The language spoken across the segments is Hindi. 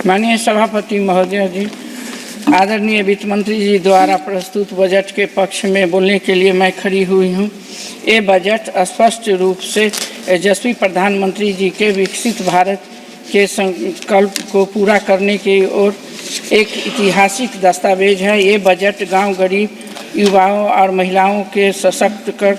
माननीय सभापति महोदय जी, आदरणीय वित्त मंत्री जी द्वारा प्रस्तुत बजट के पक्ष में बोलने के लिए मैं खड़ी हुई हूँ। ये बजट स्पष्ट रूप से यशस्वी प्रधानमंत्री जी के विकसित भारत के संकल्प को पूरा करने की ओर एक ऐतिहासिक दस्तावेज है। ये बजट गांव, गरीब, युवाओं और महिलाओं के सशक्त कर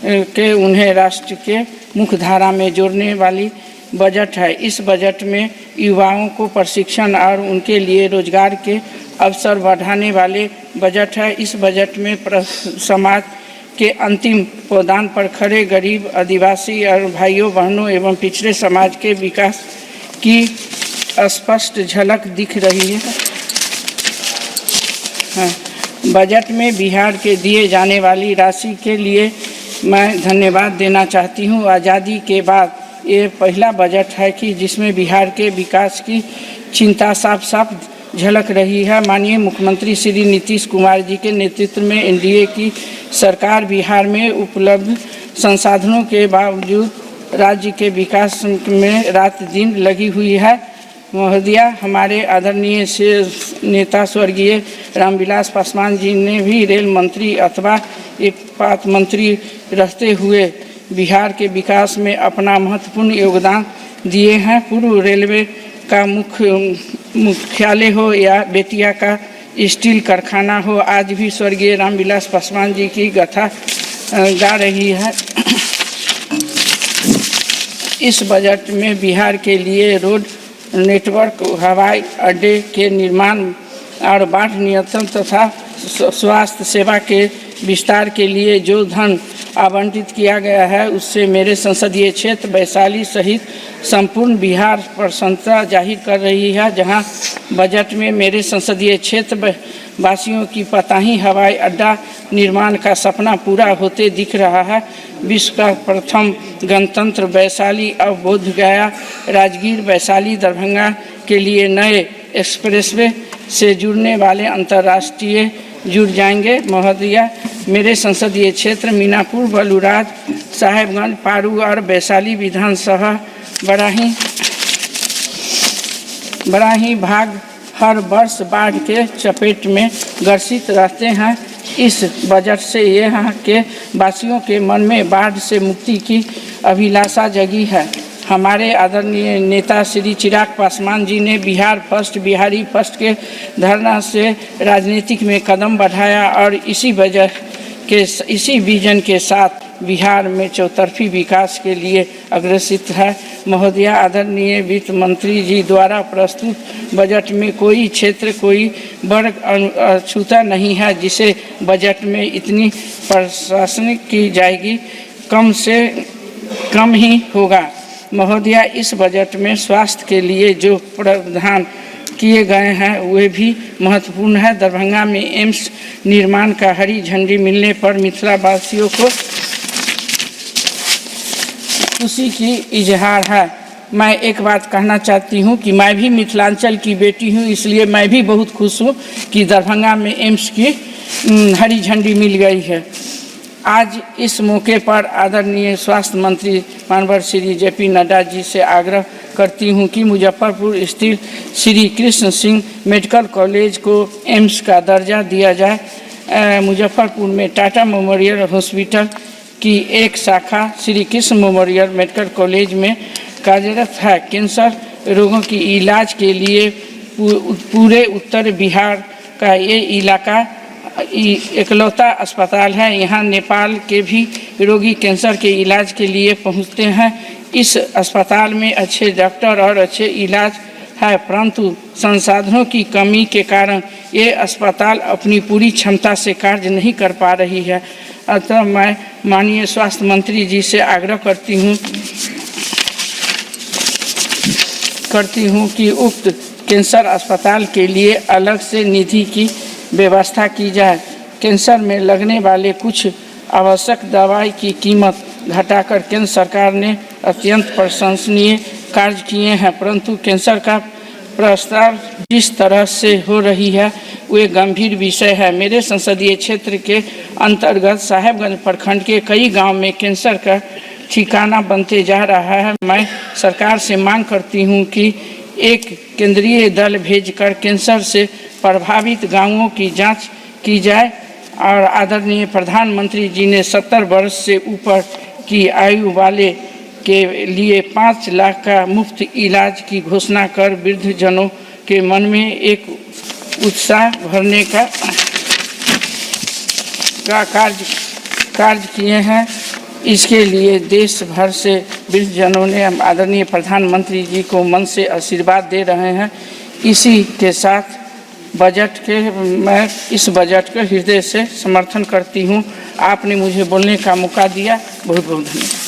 के उन्हें राष्ट्र के मुख्य धारा में जोड़ने वाली बजट है। इस बजट में युवाओं को प्रशिक्षण और उनके लिए रोजगार के अवसर बढ़ाने वाले बजट है। इस बजट में समाज के अंतिम पायदान पर खड़े गरीब, आदिवासी और भाइयों बहनों एवं पिछड़े समाज के विकास की स्पष्ट झलक दिख रही है। बजट में बिहार के दिए जाने वाली राशि के लिए मैं धन्यवाद देना चाहती हूँ। आज़ादी के बाद ये पहला बजट है कि जिसमें बिहार के विकास की चिंता साफ साफ झलक रही है। माननीय मुख्यमंत्री श्री नीतीश कुमार जी के नेतृत्व में एनडीए की सरकार बिहार में उपलब्ध संसाधनों के बावजूद राज्य के विकास में रात दिन लगी हुई है। महोदया, हमारे आदरणीय नेता स्वर्गीय रामविलास पासवान जी ने भी रेल मंत्री अथवा इस्पात मंत्री रहते हुए बिहार के विकास में अपना महत्वपूर्ण योगदान दिए हैं। पूर्व रेलवे का मुख्यालय हो या बेतिया का स्टील कारखाना हो, आज भी स्वर्गीय रामविलास पासवान जी की गाथा गा रही है। इस बजट में बिहार के लिए रोड नेटवर्क, हवाई अड्डे के निर्माण और बाढ़ नियंत्रण तथा स्वास्थ्य सेवा के विस्तार के लिए जो धन आवंटित किया गया है, उससे मेरे संसदीय क्षेत्र वैशाली सहित संपूर्ण बिहार प्रसन्नता जाहिर कर रही है। जहां बजट में मेरे संसदीय क्षेत्र वासियों की पताही हवाई अड्डा निर्माण का सपना पूरा होते दिख रहा है। विश्व का प्रथम गणतंत्र वैशाली अब बोधगया, राजगीर, वैशाली, दरभंगा के लिए नए एक्सप्रेसवे से जुड़ने वाले अंतर्राष्ट्रीय जुड़ जाएंगे। महोदया, मेरे संसदीय क्षेत्र मीनापुर, बलूराज, साहेबगंज, पारू और वैशाली विधानसभा बड़ा ही भाग हर वर्ष बाढ़ के चपेट में ग्रसित रहते हैं। इस बजट से यहाँ के वासियों के मन में बाढ़ से मुक्ति की अभिलाषा जगी है। हमारे आदरणीय नेता श्री चिराग पासवान जी ने बिहार फर्स्ट, बिहारी फर्स्ट के धारणा से राजनीतिक में कदम बढ़ाया और इसी विजन के साथ बिहार में चौतरफी विकास के लिए अग्रसित है। महोदय, आदरणीय वित्त मंत्री जी द्वारा प्रस्तुत बजट में कोई क्षेत्र, कोई वर्ग अछूता नहीं है जिसे बजट में इतनी प्रशासनिक की जाएगी, कम से कम ही होगा। महोदया, इस बजट में स्वास्थ्य के लिए जो प्रावधान किए गए हैं वे भी महत्वपूर्ण है। दरभंगा में एम्स निर्माण का हरी झंडी मिलने पर मिथिला वासियों को खुशी की इजहार है। मैं एक बात कहना चाहती हूं कि मैं भी मिथिलांचल की बेटी हूं, इसलिए मैं भी बहुत खुश हूं कि दरभंगा में एम्स की हरी झंडी मिल गई है। आज इस मौके पर आदरणीय स्वास्थ्य मंत्री माननीय श्री जेपी नड्डा जी से आग्रह करती हूं कि मुजफ्फरपुर स्थित श्री कृष्ण सिंह मेडिकल कॉलेज को एम्स का दर्जा दिया जाए। मुजफ्फरपुर में टाटा मेमोरियल हॉस्पिटल की एक शाखा Shri Krishna memorial medical college में कार्यरत है। कैंसर रोगों की इलाज के लिए पूरे उत्तर बिहार का ये इलाका इकलौता अस्पताल है। यहाँ नेपाल के भी रोगी कैंसर के इलाज के लिए पहुँचते हैं। इस अस्पताल में अच्छे डॉक्टर और अच्छे इलाज है, परंतु संसाधनों की कमी के कारण ये अस्पताल अपनी पूरी क्षमता से कार्य नहीं कर पा रही है। अतः मैं माननीय स्वास्थ्य मंत्री जी से आग्रह करती हूँ कि उक्त कैंसर अस्पताल के लिए अलग से निधि की व्यवस्था की जाए। कैंसर में लगने वाले कुछ आवश्यक दवाई की कीमत घटाकर केंद्र सरकार ने अत्यंत प्रशंसनीय कार्य किए हैं, परंतु कैंसर का प्रसार जिस तरह से हो रही है वे गंभीर विषय है। मेरे संसदीय क्षेत्र के अंतर्गत साहेबगंज प्रखंड के कई गांव में कैंसर का ठिकाना बनते जा रहा है। मैं सरकार से मांग करती हूं कि एक केंद्रीय दल भेजकर कैंसर से प्रभावित गांवों की जांच की जाए और आदरणीय प्रधानमंत्री जी ने 70 वर्ष से ऊपर की आयु वाले के लिए 5 लाख का मुफ्त इलाज की घोषणा कर वृद्धजनों के मन में एक उत्साह भरने का कार्य किए हैं। इसके लिए देश भर से वृद्धजनों ने आदरणीय प्रधानमंत्री जी को मन से आशीर्वाद दे रहे हैं। इसी के साथ मैं इस बजट को हृदय से समर्थन करती हूँ। आपने मुझे बोलने का मौका दिया, बहुत बहुत धन्यवाद।